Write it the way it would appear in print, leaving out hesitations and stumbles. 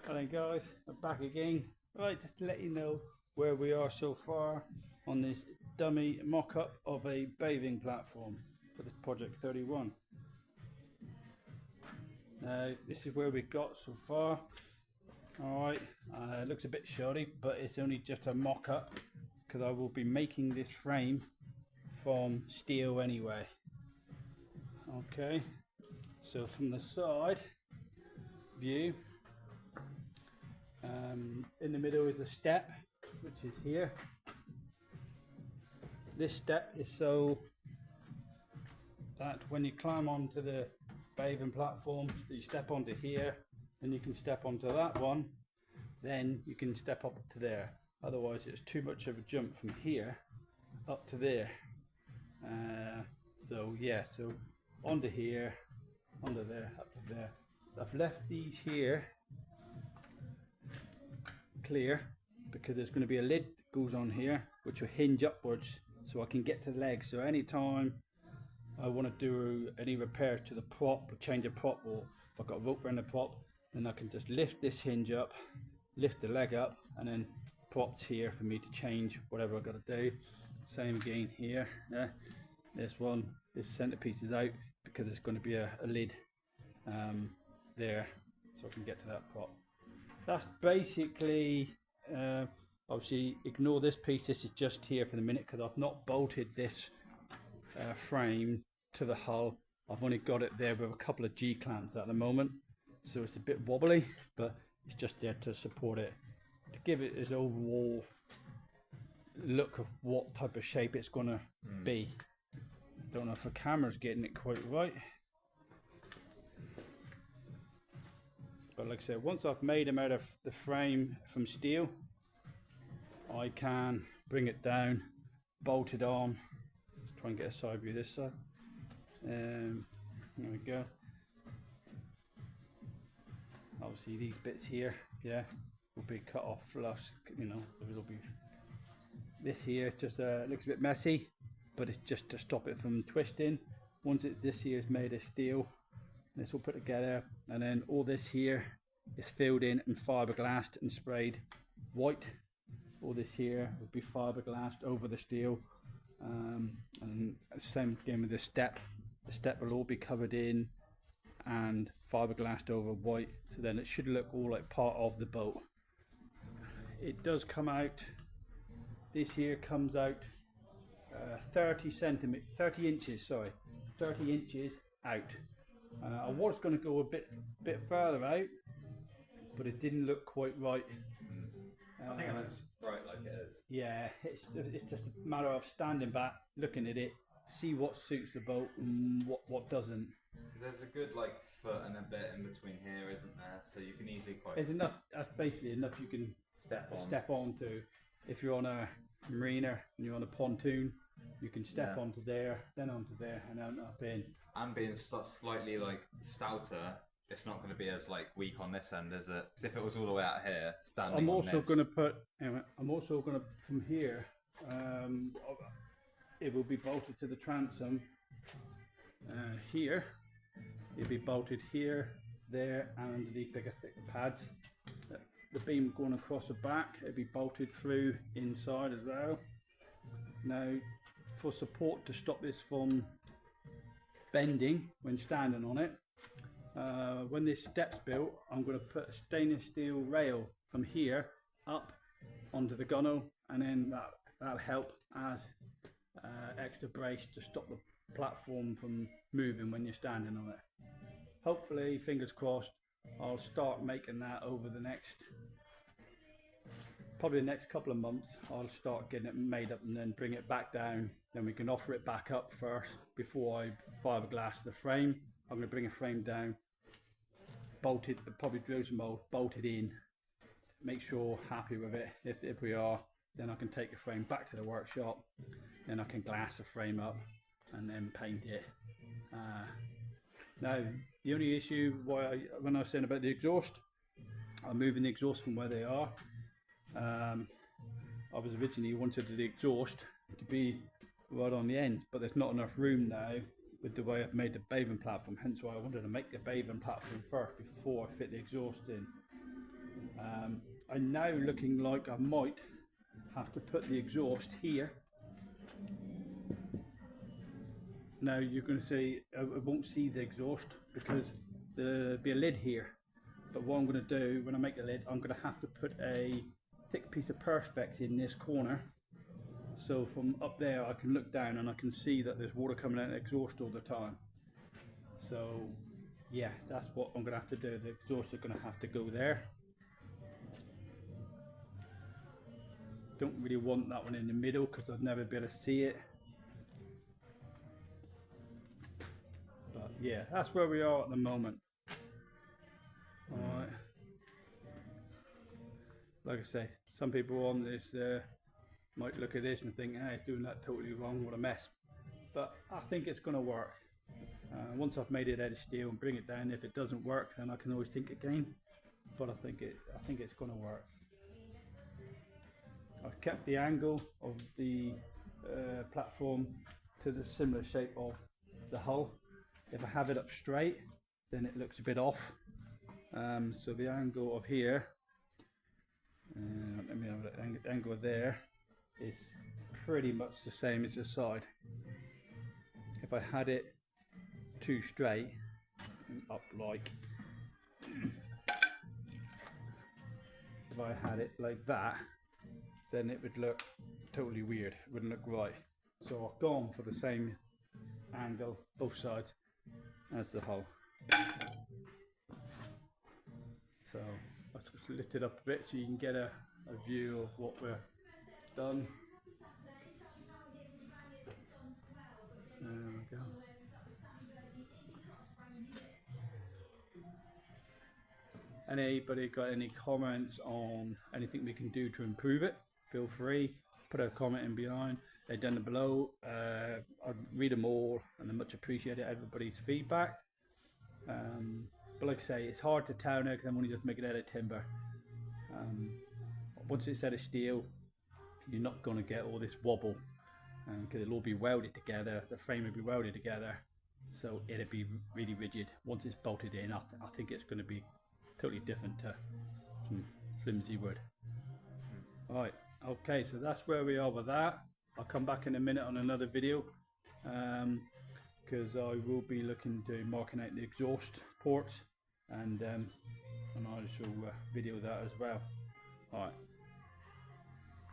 Hello guys, I'm back again. Right, just to let you know where we are so far on this dummy mock-up of a bathing platform for this Project 31. Now, this is where we got so far. Alright, it looks a bit shoddy, but it's only just a mock-up because I will be making this frame from steel anyway. Okay, so from the side view, in the middle is a step, which is here. This step is so that when you climb onto the bathing platform, you step onto here, then you can step onto that one, then you can step up to there. Otherwise, it's too much of a jump from here up to there. So onto here, onto there, up to there. I've left these here clear because there's going to be a lid that goes on here which will hinge upwards so I can get to the legs. So anytime I want to do any repairs to the prop or change a prop, or if I've got a rope around the prop, then I can just lift this hinge up, lift the leg up, and then props here for me to change whatever I've got to do. Same again here. This one, this centerpiece is out because there's going to be a lid there so I can get to that prop. That's basically, obviously ignore this piece, this is just here for the minute because I've not bolted this frame to the hull. I've only got it there with a couple of G clamps at the moment, so it's a bit wobbly, but it's just there to support it, to give it its overall look of what type of shape it's going to be. Don't know if the camera's getting it quite right, but like I said, once I've made them out of the frame from steel, I can bring it down, bolt it on. Let's try and get a side view this side. There we go. Obviously these bits here, yeah, will be cut off flush, you know, it'll be this here just looks a bit messy, but it's just to stop it from twisting. Once this here is made of steel, this will put together, and then all this here is filled in and fiberglassed and sprayed white. All this here will be fiberglassed over the steel, and same again with the step. The step will all be covered in and fiberglassed over white, so then it should look all like part of the boat. It does come out, this here comes out 30 inches, sorry, 30 inches out. I was going to go a bit further out, but it didn't look quite right. I think it looks right like it is. Yeah, it's just a matter of standing back, looking at it, see what suits the boat and what doesn't. Because there's a good like foot and a bit in between here, isn't there? So you can easily It's enough. That's basically enough you can step onto. If you're on a marina and you're on a pontoon, you can step onto there, then onto there, and then up in. And being slightly like stouter, it's not going to be as like weak on this end, is it? Because if it was all the way out here, standing I'm on also this, going to put. Anyway, I'm also going to from here. It will be bolted to the transom here. It'll be bolted here, there, and under these bigger thick pads. The beam going across the back, it'll be bolted through inside as well. Now, for support to stop this from bending when standing on it, when this step's built, I'm going to put a stainless steel rail from here up onto the gunnel, and then that'll help as extra brace to stop the platform from moving when you're standing on it. Hopefully, fingers crossed, I'll start making that over the probably the next couple of months. I'll start getting it made up and then bring it back down. Then we can offer it back up first before I fiberglass the frame. I'm going to bring a frame down, bolted, probably drill some mold, bolted in, make sure happy with it. If we are, then I can take the frame back to the workshop. Then I can glass the frame up and then paint it. Now, the only issue when I was saying about the exhaust, I'm moving the exhaust from where they are. I was originally wanted the exhaust to be right on the end, but there's not enough room now with the way I've made the bathing platform, hence why I wanted to make the bathing platform first before I fit the exhaust in. I'm now looking like I might have to put the exhaust here. Now you're going to say I won't see the exhaust because there'll be a lid here. But what I'm going to do when I make the lid, I'm going to have to put a thick piece of Perspex in this corner. So from up there I can look down and I can see that there's water coming out of the exhaust all the time. So yeah, that's what I'm going to have to do. The exhaust is going to have to go there. Don't really want that one in the middle because I'd never be able to see it. But yeah, that's where we are at the moment. Alright. Like I say, some people on this might look at this and think, hey, it's doing that totally wrong, what a mess. But I think it's going to work. Once I've made it out of steel and bring it down, if it doesn't work, then I can always think again. But I think it's going to work. I've kept the angle of the platform to the similar shape of the hull. If I have it up straight, then it looks a bit off. So the angle of here, let me have the angle there, is pretty much the same as the side. If I had it too straight and up like, if I had it like that, then it would look totally weird. It wouldn't look right. So I've gone for the same angle, both sides, as the hull. So I'll just lift it up a bit so you can get a view of what we're done. There we go. Anybody got any comments on anything we can do to improve it? Feel free, put a comment in behind. They're down below. I'd read them all and I much appreciate everybody's feedback. But like I say, it's hard to tell now because I'm only just making it out of timber. Once it's out of steel, you're not going to get all this wobble because it'll all be welded together. The frame will be welded together, so it'll be really rigid. Once it's bolted in, I think it's going to be totally different to some flimsy wood. Right, okay, so that's where we are with that. I'll come back in a minute on another video because I will be looking to marking out the exhaust ports and I shall video that as well. Alright.